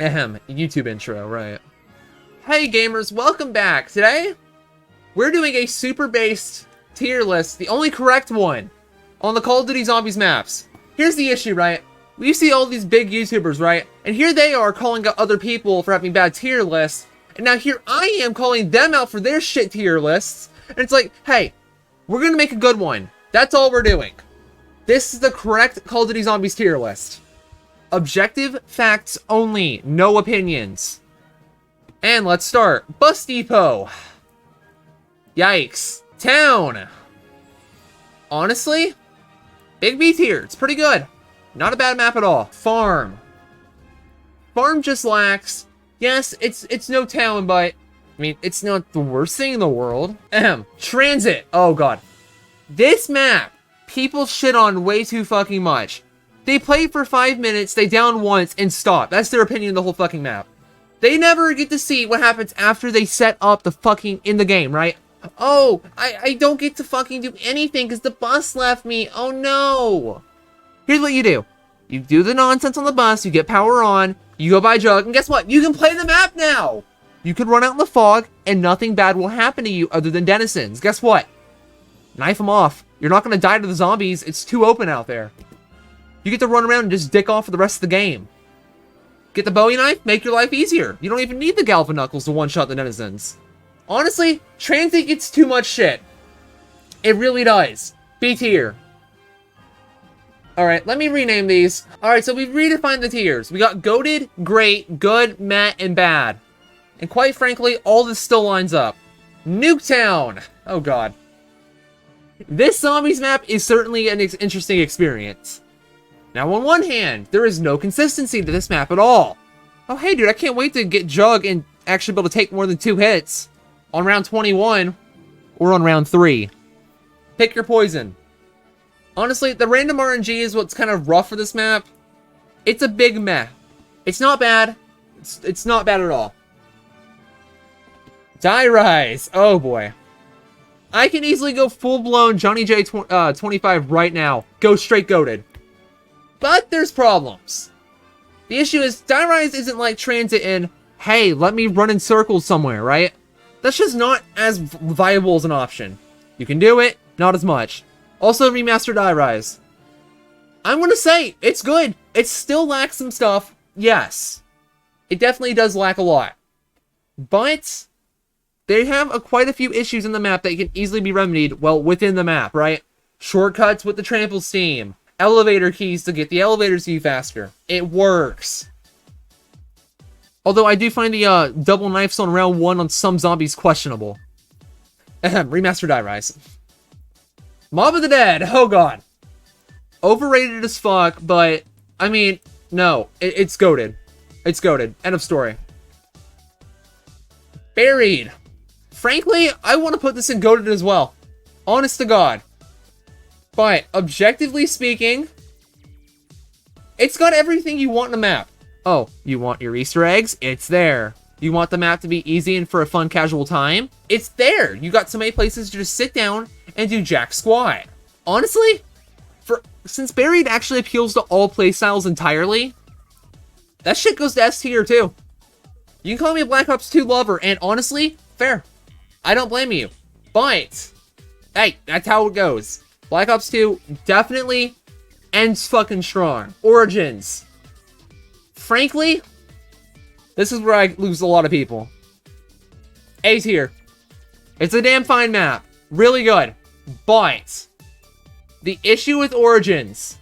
Ahem, YouTube intro, right. Hey gamers, welcome back. Today, we're doing a super-based tier list, the only correct one, on the Call of Duty Zombies maps. Here's the issue, right? We see all these big YouTubers, right? And here they are calling out other people for having bad tier lists. And now here I am calling them out for their shit tier lists. And it's like, hey, we're gonna make a good one. That's all we're doing. This is the correct Call of Duty Zombies tier list. Objective facts only, no opinions. And let's start. Bus Depot. Yikes. Town. Honestly, big B tier. It's pretty good. Not a bad map at all. Farm. Farm just lacks. Yes, it's no town, but I mean, it's not the worst thing in the world. Transit. Oh god. This map, people shit on way too fucking much. They play for 5 minutes, they down once, and stop. That's their opinion of the whole fucking map. They never get to see what happens after they set up the fucking in the game, right? Oh, I don't get to fucking do anything because the bus left me. Oh no. Here's what you do. You do the nonsense on the bus, you get power on, you go buy jug, and guess what? You can play the map now! You can run out in the fog, and nothing bad will happen to you other than denizens. Guess what? Knife them off. You're not going to die to the zombies. It's too open out there. You get to run around and just dick off for the rest of the game. Get the Bowie knife, make your life easier. You don't even need the Galvin Knuckles to one-shot the denizens. Honestly, Transit gets too much shit. It really does. B tier. Alright, let me rename these. Alright, so we've redefined the tiers. We got goated, great, good, meh, and bad. And quite frankly, all this still lines up. Nuketown! Oh god. This zombies map is certainly an interesting experience. Now on one hand, there is no consistency to this map at all. Oh hey dude, I can't wait to get Jug and actually be able to take more than 2 hits on round 21 or on round 3. Pick your poison. Honestly, the random RNG is what's kind of rough for this map. It's a big meh. It's not bad. It's not bad at all. Die Rise. Oh boy. I can easily go full-blown Johnny J 25 right now. Go straight goated. But there's problems. The issue is Die Rise isn't like Transit in, hey, let me run in circles somewhere, right? That's just not as viable as an option. You can do it, not as much. Also, remaster Die Rise. I'm gonna say, it's good. It still lacks some stuff. Yes. It definitely does lack a lot. But they have quite a few issues in the map that can easily be remedied, well, within the map, right? Shortcuts with the trample steam. Elevator keys to get the elevators to you faster. It works. Although I do find the double knives on round 1 on some zombies questionable. Remaster Die Rise. Mob of the Dead. Oh god. Overrated as fuck, but I mean, no. It's goated. It's goated. End of story. Buried. Frankly, I want to put this in goated as well. Honest to God. But, objectively speaking, it's got everything you want in a map. Oh, you want your Easter eggs? It's there. You want the map to be easy and for a fun, casual time? It's there. You got so many places to just sit down and do jack squat. Honestly, since Buried actually appeals to all playstyles entirely, that shit goes to S tier too. You can call me a Black Ops 2 lover, and honestly, fair. I don't blame you. But, hey, that's how it goes. Black Ops 2 definitely ends fucking strong. Origins. Frankly, this is where I lose a lot of people. A tier. It's a damn fine map. Really good. But the issue with Origins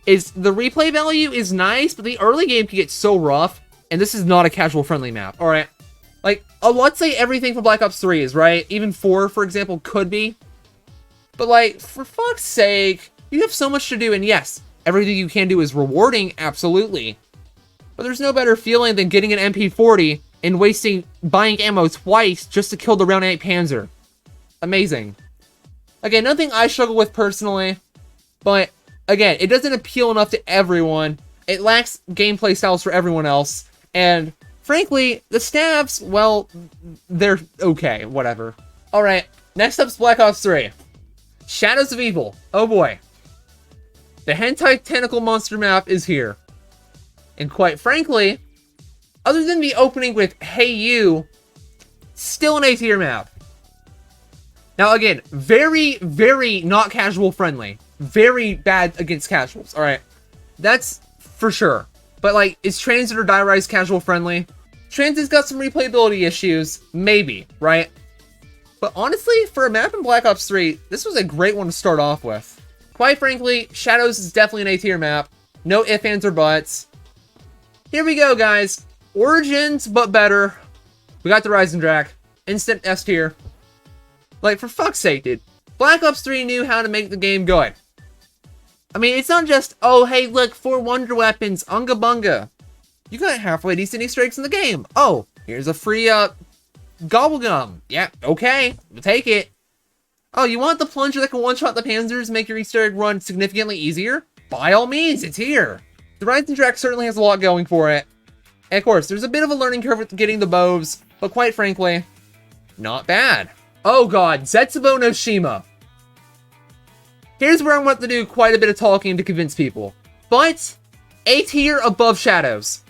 is the replay value is nice, but the early game can get so rough, and this is not a casual friendly map. Alright. Like, let's say everything from Black Ops 3 is, right? Even 4, for example, could be. But like, for fuck's sake, you have so much to do, and yes, everything you can do is rewarding, absolutely. But there's no better feeling than getting an MP40 and buying ammo twice just to kill the round 8 Panzer. Amazing. Again, nothing I struggle with personally, but again, it doesn't appeal enough to everyone. It lacks gameplay styles for everyone else, and frankly, the stabs, well, they're okay, whatever. Alright, next up's Black Ops 3. Shadows of Evil. Oh boy. The hentai tentacle monster map is here. And quite frankly, Other than the opening with Hey You, still an A-tier map. Now again, very, very not casual friendly. Very bad against casuals, alright? That's for sure. But like, is Transit or Die Rise casual friendly? Transit's got some replayability issues, maybe, right? But honestly, for a map in Black Ops 3, this was a great one to start off with. Quite frankly, Shadows is definitely an A-tier map. No ifs, ands, or buts. Here we go, guys. Origins, but better. We got the Rising Drac. Instant S tier. Like, for fuck's sake, dude. Black Ops 3 knew how to make the game good. I mean, it's not just, oh, hey, look, 4 wonder weapons, unga bunga. You got halfway decent Easter eggs in the game. Oh, here's a free, Gobblegum. Yeah, okay, we'll take it. Oh, you want the plunger that can one-shot the Panzers and make your Easter egg run significantly easier? By all means, it's here. The Rising Drac certainly has a lot going for it. And of course, there's a bit of a learning curve with getting the bows, but quite frankly, not bad. Oh god, Zetsubo no Shima. Here's where I want to do quite a bit of talking to convince people. But, A tier above Shadows.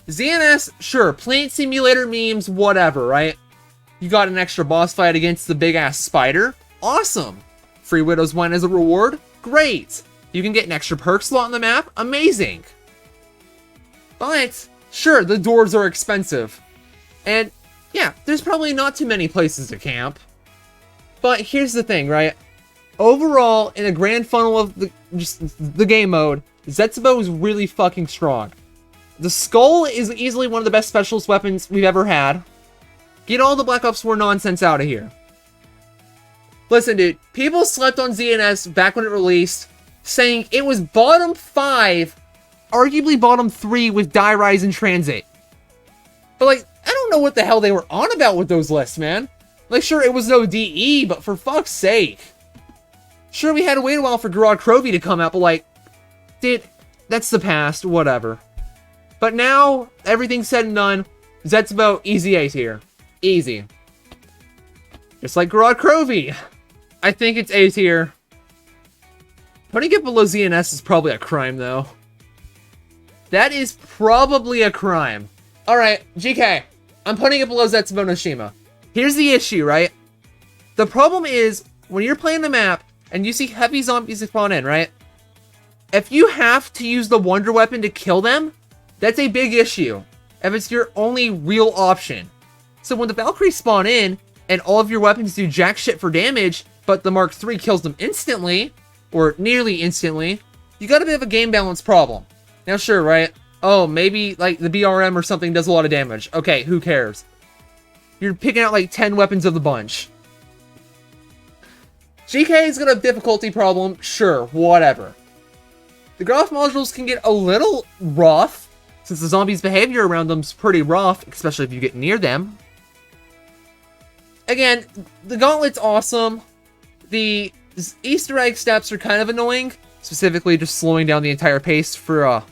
ZNS, sure, Plant Simulator memes, whatever, right? You got an extra boss fight against the big-ass spider? Awesome! Free Widow's Wine as a reward? Great! You can get an extra perk slot on the map? Amazing! But, sure, the doors are expensive. And, yeah, there's probably not too many places to camp. But here's the thing, right? Overall, in a grand funnel of the game mode, Zetsubo is really fucking strong. The Skull is easily one of the best specialist weapons we've ever had. Get all the Black Ops 4 nonsense out of here. Listen, dude, people slept on ZNS back when it released, saying it was bottom 5, arguably bottom 3 with Die Rise and Transit. But like, I don't know what the hell they were on about with those lists, man. Like, sure, it was no DE, but for fuck's sake. Sure, we had to wait a while for Garage Crovy to come out, but like, dude, that's the past, whatever. But now, everything's said and done, Zetsubo, easy A tier. Easy. Just like Garage Crovy. I think it's A tier. Putting it below ZNS is probably a crime, though. That is probably a crime. Alright, GK. I'm putting it below Zetsubo no Shima. Here's the issue, right? The problem is, when you're playing the map, and you see heavy zombies spawn in, right? If you have to use the Wonder Weapon to kill them, that's a big issue. If it's your only real option. So when the Valkyries spawn in, and all of your weapons do jack shit for damage, but the Mark III kills them instantly, or nearly instantly, you got a bit of a game balance problem. Now sure, right? Oh, maybe like the BRM or something does a lot of damage. Okay, who cares? You're picking out like 10 weapons of the bunch. GK is gonna have a difficulty problem, sure, whatever. The graph modules can get a little rough, since the zombies' behavior around them is pretty rough, especially if you get near them. Again, the gauntlet's awesome. The Easter egg steps are kind of annoying, specifically just slowing down the entire pace for,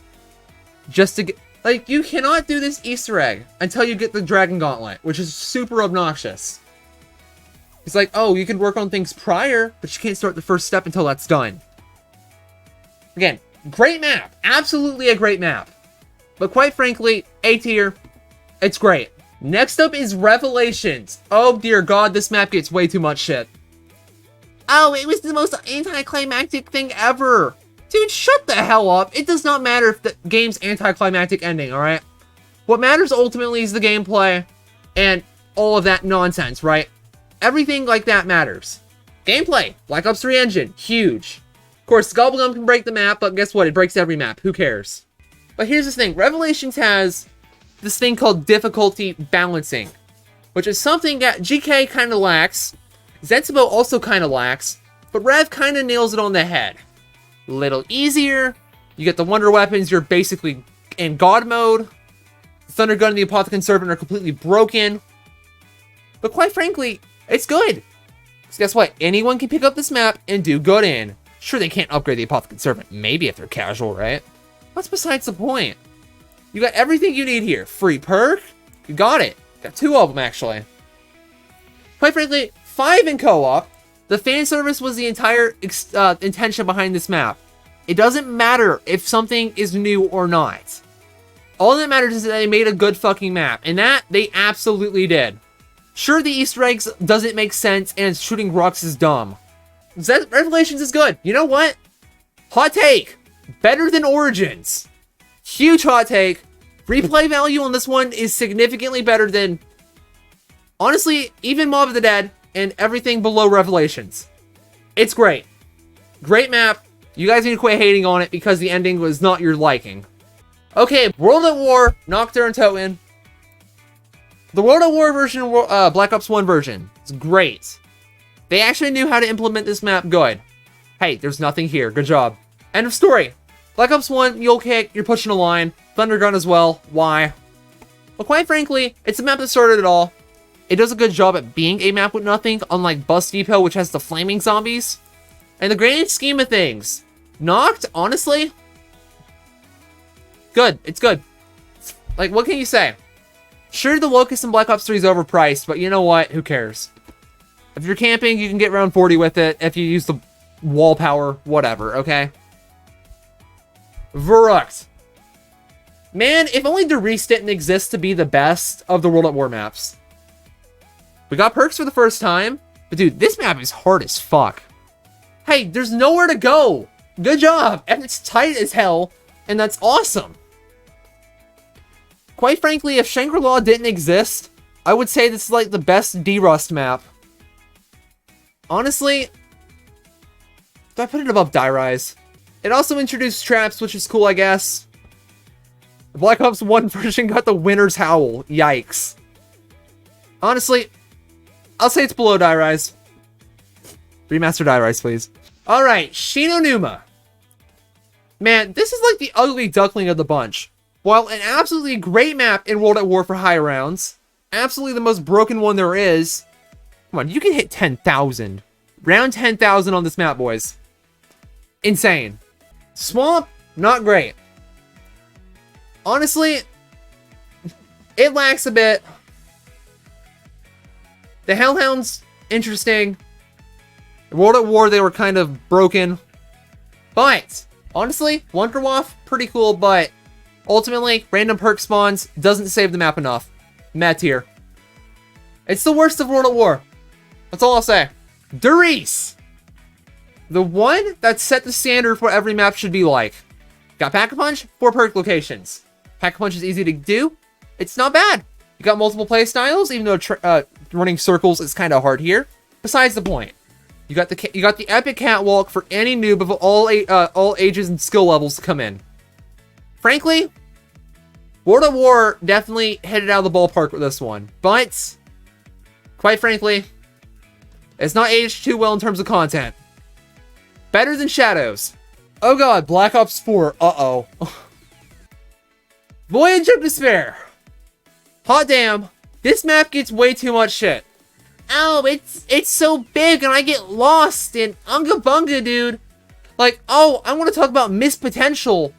just to get, like, you cannot do this Easter egg until you get the Dragon Gauntlet, which is super obnoxious. It's like, oh, you can work on things prior, but you can't start the first step until that's done. Again, great map. Absolutely a great map. But quite frankly, A tier, it's great. Next up is Revelations. Oh dear god, this map gets way too much shit. Oh, it was the most anticlimactic thing ever. Dude, shut the hell up. It does not matter if the game's anticlimactic ending, alright? What matters ultimately is the gameplay and all of that nonsense, right? Everything like that matters. Gameplay, Black Ops 3 engine, huge. Of course, Gobblegum can break the map, but guess what? It breaks every map. Who cares? But here's the thing. Revelations has this thing called difficulty balancing, which is something that GK kind of lacks. Zetsubo also kind of lacks, but Rev kind of nails it on the head. A little easier. You get the wonder weapons. You're basically in God mode. The Thunder Gun and the Apothecon Servant are completely broken. But quite frankly, it's good. So guess what? Anyone can pick up this map and do good in. Sure, they can't upgrade the Apothecon Servant. Maybe if they're casual, right? That's besides the point. You got everything you need here. Free perk. You got it. Got 2 of them, actually. Quite frankly, 5 in co-op. The fan service was the entire intention behind this map. It doesn't matter if something is new or not. All that matters is that they made a good fucking map, and that they absolutely did. Sure, the Easter eggs doesn't make sense, and shooting rocks is dumb. Revelations is good. You know what? Hot take. Better than Origins. Huge hot take. Replay value on this one is significantly better than, honestly, even Mob of the Dead and everything below Revelations. It's great. Great map. You guys need to quit hating on it because the ending was not your liking. Okay, World at War, Nocturne and Toten. The World at War version, Black Ops 1 version, is great. They actually knew how to implement this map good. Hey, there's nothing here. Good job. End of story. Black Ops 1, Mule Kick, you're pushing a line. Thundergun as well. Why? Well, quite frankly, it's a map that started it all. It does a good job at being a map with nothing, unlike Bus Depot, which has the flaming zombies. In the grand scheme of things, Noct, honestly, good. It's good. Like, what can you say? Sure, the Locust in Black Ops 3 is overpriced, but you know what? Who cares? If you're camping, you can get around 40 with it. If you use the wall power, whatever, okay? Verrucht. Man, if only Derice didn't exist to be the best of the World at War maps. We got perks for the first time, but dude, this map is hard as fuck. Hey, there's nowhere to go. Good job. And it's tight as hell, and that's awesome. Quite frankly, if Shangri-La didn't exist, I would say this is like the best D-Rust map. Honestly, do I put it above Die Rise? It also introduced traps, which is cool, I guess. The Black Ops 1 version got the Winter's Howl. Yikes. Honestly, I'll say it's below Die Rise. Remaster Die Rise, please. Alright, Shinonuma. Man, this is like the ugly duckling of the bunch. While an absolutely great map in World at War for high rounds, absolutely the most broken one there is. Come on, you can hit 10,000. Round 10,000 on this map, boys. Insane. Swamp, not great. Honestly, it lacks a bit. The Hellhounds, interesting. In World at War, they were kind of broken. But, honestly, Wunderwaffe, pretty cool, but ultimately, random perk spawns doesn't save the map enough. Meh tier. It's the worst of World at War. That's all I'll say. Derice. The one that set the standard for what every map should be like. Got Pack-a-Punch, 4 perk locations. Pack-a-Punch is easy to do. It's not bad. You got multiple play styles, even though running circles is kind of hard here. Besides the point. You got the epic catwalk for any noob of all ages and skill levels to come in. Frankly, World at War definitely hit it out of the ballpark with this one. But, quite frankly, it's not aged too well in terms of content. Better than Shadows. Oh god, Black Ops 4. Uh-oh. Voyage of Despair. Hot damn. This map gets way too much shit. Oh, it's so big and I get lost in Unga Bunga, dude. Like, oh, I want to talk about missed potential.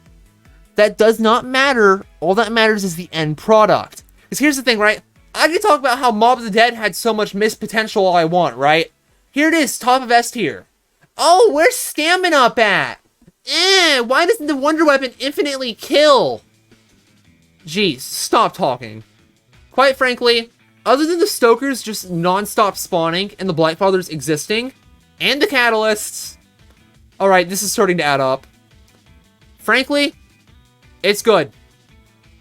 That does not matter. All that matters is the end product. Because here's the thing, right? I can talk about how Mob of the Dead had so much missed potential all I want, right? Here it is, top of S tier. Oh, where's Stamina up at? Why doesn't the Wonder Weapon infinitely kill? Jeez, stop talking. Quite frankly, other than the Stokers just non-stop spawning and the Blightfathers existing, and the Catalysts, alright, this is starting to add up. Frankly, it's good.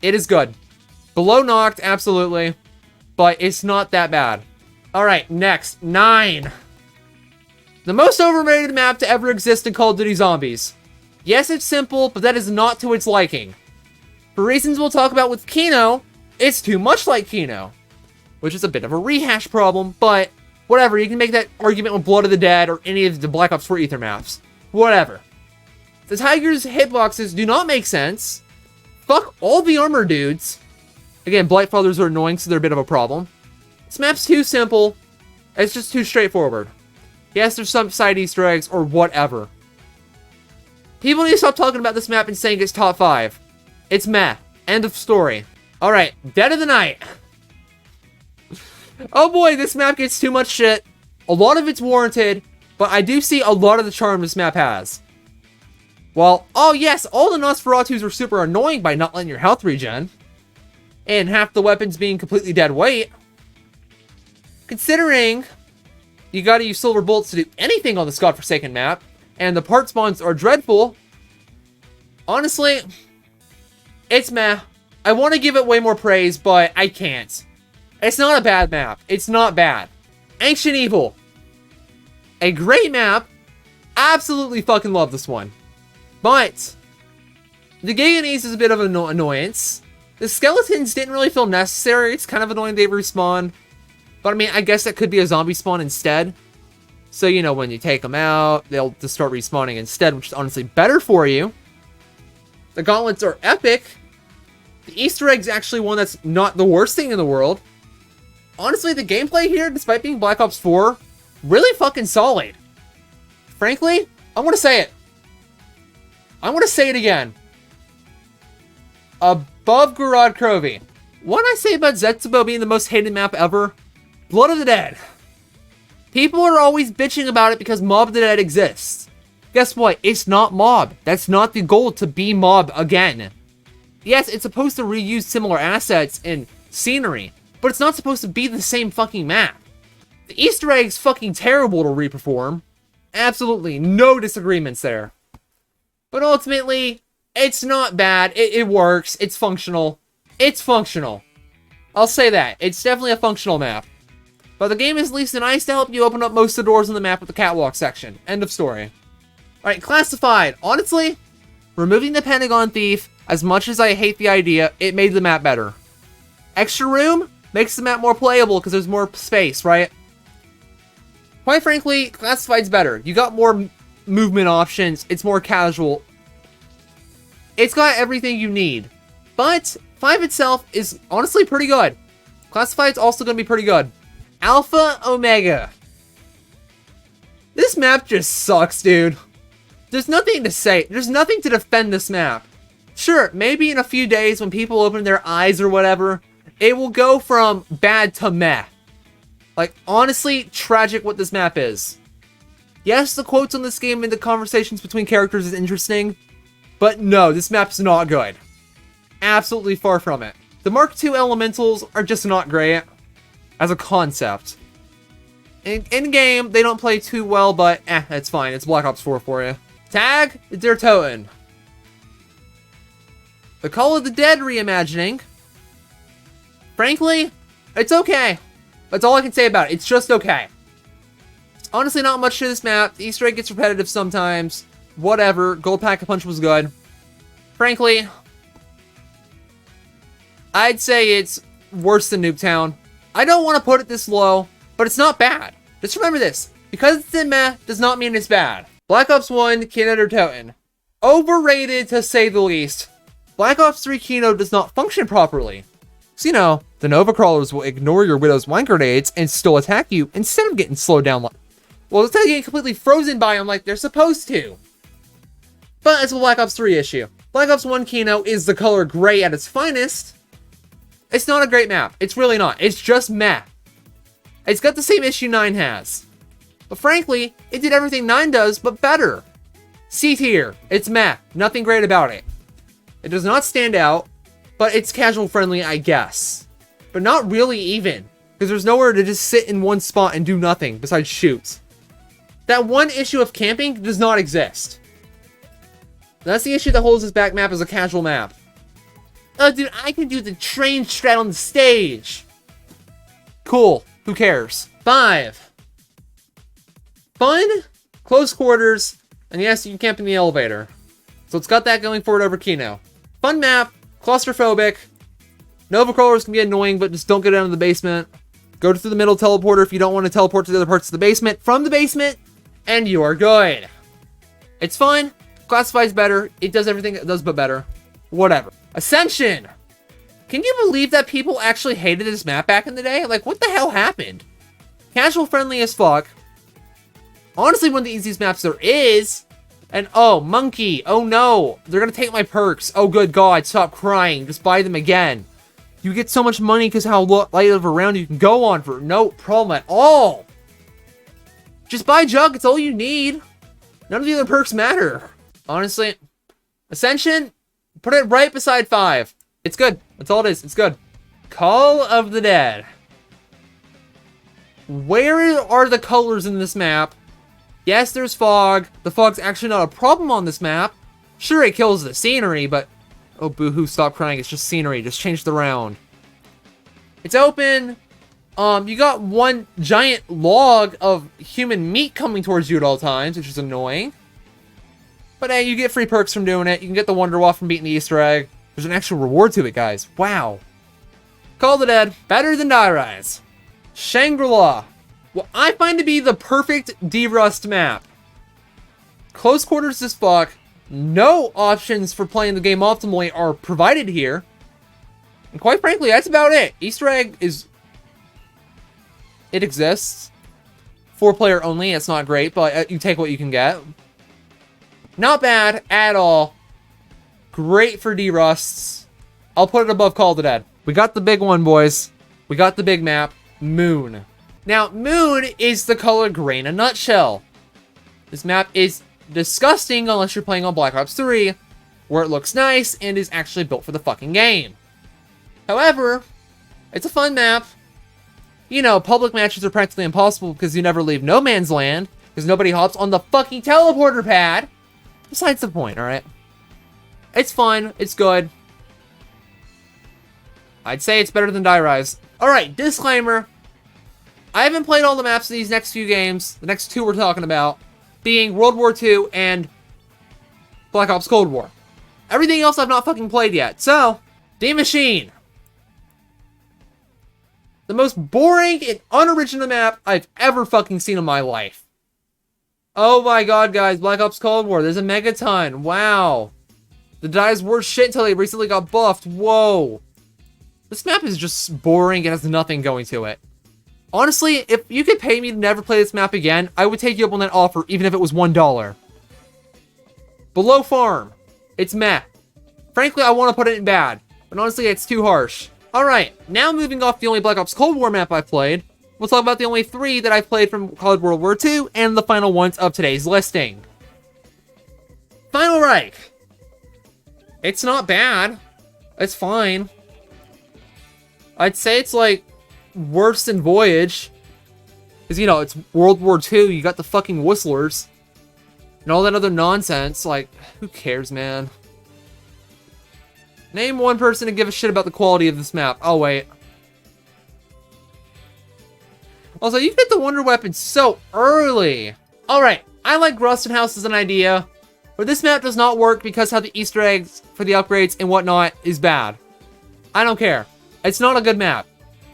It is good. Below Noct, absolutely, but it's not that bad. Alright, next, 9. The most overrated map to ever exist in Call of Duty Zombies. Yes, it's simple, but that is not to its liking. For reasons we'll talk about with Kino, it's too much like Kino. Which is a bit of a rehash problem, but whatever, you can make that argument with Blood of the Dead or any of the Black Ops 4 Ether maps. Whatever. The Tiger's hitboxes do not make sense. Fuck all the armor dudes. Again, Blightfathers are annoying, so they're a bit of a problem. This map's too simple. It's just too straightforward. Yes, there's some side Easter eggs or whatever. People need to stop talking about this map and saying it's top 5. It's meh. End of story. Alright, Dead of the Night. Oh boy, this map gets too much shit. A lot of it's warranted, but I do see a lot of the charm this map has. Well, oh yes, all the Nosferatus are super annoying by not letting your health regen, and half the weapons being completely dead weight. Considering you gotta use silver bullets to do anything on this godforsaken map, and the part spawns are dreadful, honestly, it's meh. I want to give it way more praise, but I can't. It's not a bad map. It's not bad. Ancient Evil. A great map. Absolutely fucking love this one. But the Giganese is a bit of an annoyance. The skeletons didn't really feel necessary. It's kind of annoying they respawn. But I mean, I guess that could be a zombie spawn instead. So, you know, when you take them out, they'll just start respawning instead, which is honestly better for you. The gauntlets are epic. The Easter egg's actually one that's not the worst thing in the world. Honestly, the gameplay here, despite being Black Ops 4, really fucking solid. Frankly, I want to say it. I want to say it again. Above Gorod Krovi. What I say about Zetsubo being the most hated map ever? Blood of the Dead. People are always bitching about it because Mob of the Dead exists. Guess what? It's not Mob. That's not the goal, to be Mob again. Yes, it's supposed to reuse similar assets and scenery, but it's not supposed to be the same fucking map. The Easter egg's fucking terrible to reperform. Absolutely no disagreements there. But ultimately, it's not bad. It works. It's functional. It's functional. I'll say that. It's definitely a functional map. But the game is at least nice to help you open up most of the doors on the map with the catwalk section. End of story. Alright, Classified. Honestly, removing the Pentagon Thief, as much as I hate the idea, it made the map better. Extra room makes the map more playable because there's more space, right? Quite frankly, Classified's better. You got more movement options. It's more casual. It's got everything you need. But 5 itself is honestly pretty good. Classified's also going to be pretty good. Alpha Omega. This map just sucks, dude. There's nothing to say. There's nothing to defend this map. Sure, maybe in a few days when people open their eyes or whatever, it will go from bad to meh. Like, honestly, tragic what this map is. Yes, the quotes on this game and the conversations between characters is interesting, but no, this map's not good. Absolutely far from it. The Mark II elementals are just not great as a concept. In-game, they don't play too well, but it's fine. It's Black Ops 4 for you. Tag Der Toten. The Call of the Dead reimagining. Frankly, it's okay. That's all I can say about it. It's just okay. Honestly, not much to this map. The Easter egg gets repetitive sometimes. Whatever. Gold Pack-a-Punch was good. Frankly, I'd say it's worse than Nuketown. I don't want to put it this low, but it's not bad. Just remember this. Because it's in meh does not mean it's bad. Black Ops 1, Kino Der Toten. Overrated to say the least. Black Ops 3 Kino does not function properly. So, you know, the Nova Crawlers will ignore your Widow's wine grenades and still attack you instead of getting slowed down. Well, instead of getting completely frozen by them like they're supposed to. But it's a Black Ops 3 issue. Black Ops 1 Kino is the color gray at its finest. It's not a great map. It's really not. It's just meh. It's got the same issue 9 has. But frankly, it did everything 9 does, but better. C tier. It's meh. Nothing great about it. It does not stand out, but it's casual friendly, I guess. But not really even, because there's nowhere to just sit in one spot and do nothing besides shoot. That one issue of camping does not exist. That's the issue that holds this back map as a casual map. Oh, dude, I can do the train strat on the stage. Cool. Who cares? 5. Fun, close quarters, and yes, you can camp in the elevator. So it's got that going for it over Kino. Fun map, claustrophobic. Nova Crawlers can be annoying, but just don't get down to the basement. Go through the middle teleporter if you don't want to teleport to the other parts of the basement. From the basement, and you are good. It's fun. Classified's better. It does everything it does, but better. Whatever. Ascension. Can you believe that people actually hated this map back in the day? Like, what the hell happened? Casual friendly as fuck. Honestly, one of the easiest maps there is. And oh, monkey. Oh no. They're gonna take my perks. Oh good god, stop crying. Just buy them again. You get so much money because how light of a round you can go on for no problem at all. Just buy Jug, it's all you need. None of the other perks matter. Honestly, Ascension, put it right beside 5. It's good. That's all it is. It's good. Call of the Dead. Where are the colors in this map? Yes, there's fog. The fog's actually not a problem on this map. Sure, it kills the scenery, but... Oh, boo-hoo, stop crying. It's just scenery. Just change the round. It's open. You got one giant log of human meat coming towards you at all times, which is annoying. But hey, you get free perks from doing it. You can get the Wonder Waff from beating the Easter egg. There's an actual reward to it, guys. Wow. Call of the Dead. Better than Die Rise. Shangri-La. What I find to be the perfect D-Rust map. Close quarters as fuck. No options for playing the game optimally are provided here. And quite frankly, that's about it. Easter egg is... It exists. 4-player only. It's not great, but you take what you can get. Not bad at all. Great for D-Rusts. I'll put it above Call of the Dead. We got the big one, boys. We got the big map. Moon. Now, Moon is the color gray in a nutshell. This map is disgusting unless you're playing on Black Ops 3, where it looks nice and is actually built for the fucking game. However, it's a fun map. You know, public matches are practically impossible because you never leave no man's land, because nobody hops on the fucking teleporter pad. Besides the point, alright? It's fun. It's good. I'd say it's better than Die Rise. Alright, disclaimer. I haven't played all the maps of these next few games. The next two we're talking about being World War II and Black Ops Cold War. Everything else I've not fucking played yet. So, D Machine. The most boring and unoriginal map I've ever fucking seen in my life. Oh my god, guys. Black Ops Cold War. There's a megaton. Wow. The guy's worst shit until they recently got buffed. Whoa. This map is just boring. It has nothing going to it. Honestly, if you could pay me to never play this map again, I would take you up on that offer, even if it was $1. Below Farm. It's meh. Frankly, I want to put it in bad, but honestly, it's too harsh. Alright, now moving off the only Black Ops Cold War map I've played, we'll talk about the only 3 that I've played from COD World War II, and the final ones of today's listing. Final Reich. It's not bad. It's fine. I'd say it's like worse than Voyage. Because, you know, it's World War II, you got the fucking whistlers. And all that other nonsense, like, who cares, man? Name one person to give a shit about the quality of this map. Oh, wait. Also, you get the Wonder Weapon so early. Alright, I like Rusted House as an idea, but this map does not work because how the Easter eggs for the upgrades and whatnot is bad. I don't care. It's not a good map.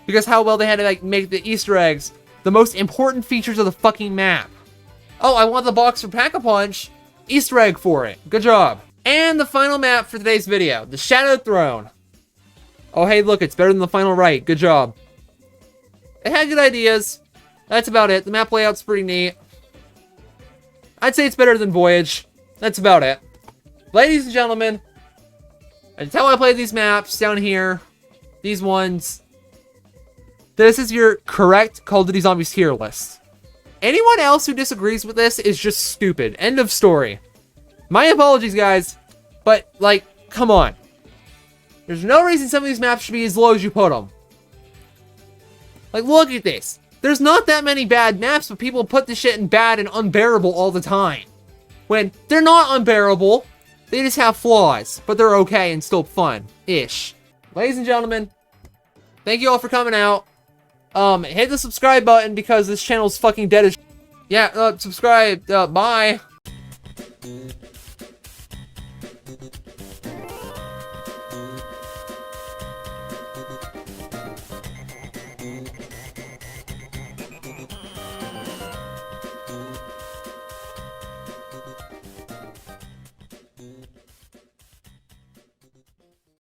Because how well they had to like make the Easter eggs the most important features of the fucking map. Oh, I want the box for Pack-a-Punch. Easter egg for it. Good job. And the final map for today's video, the Shadowed Throne. Oh, hey, look, it's better than the Final Right. Good job. It had good ideas. That's about it. The map layout's pretty neat. I'd say it's better than Voyage. That's about it. Ladies and gentlemen, until I play these maps down here, these ones, this is your correct Call of Duty Zombies tier list. Anyone else who disagrees with this is just stupid. End of story. My apologies, guys, but, like, come on. There's no reason some of these maps should be as low as you put them. Like, look at this. There's not that many bad maps, but people put this shit in bad and unbearable all the time. When they're not unbearable, they just have flaws, but they're okay and still fun-ish. Ladies and gentlemen, thank you all for coming out. Hit the subscribe button because this channel's fucking dead as... Yeah, subscribe. Bye.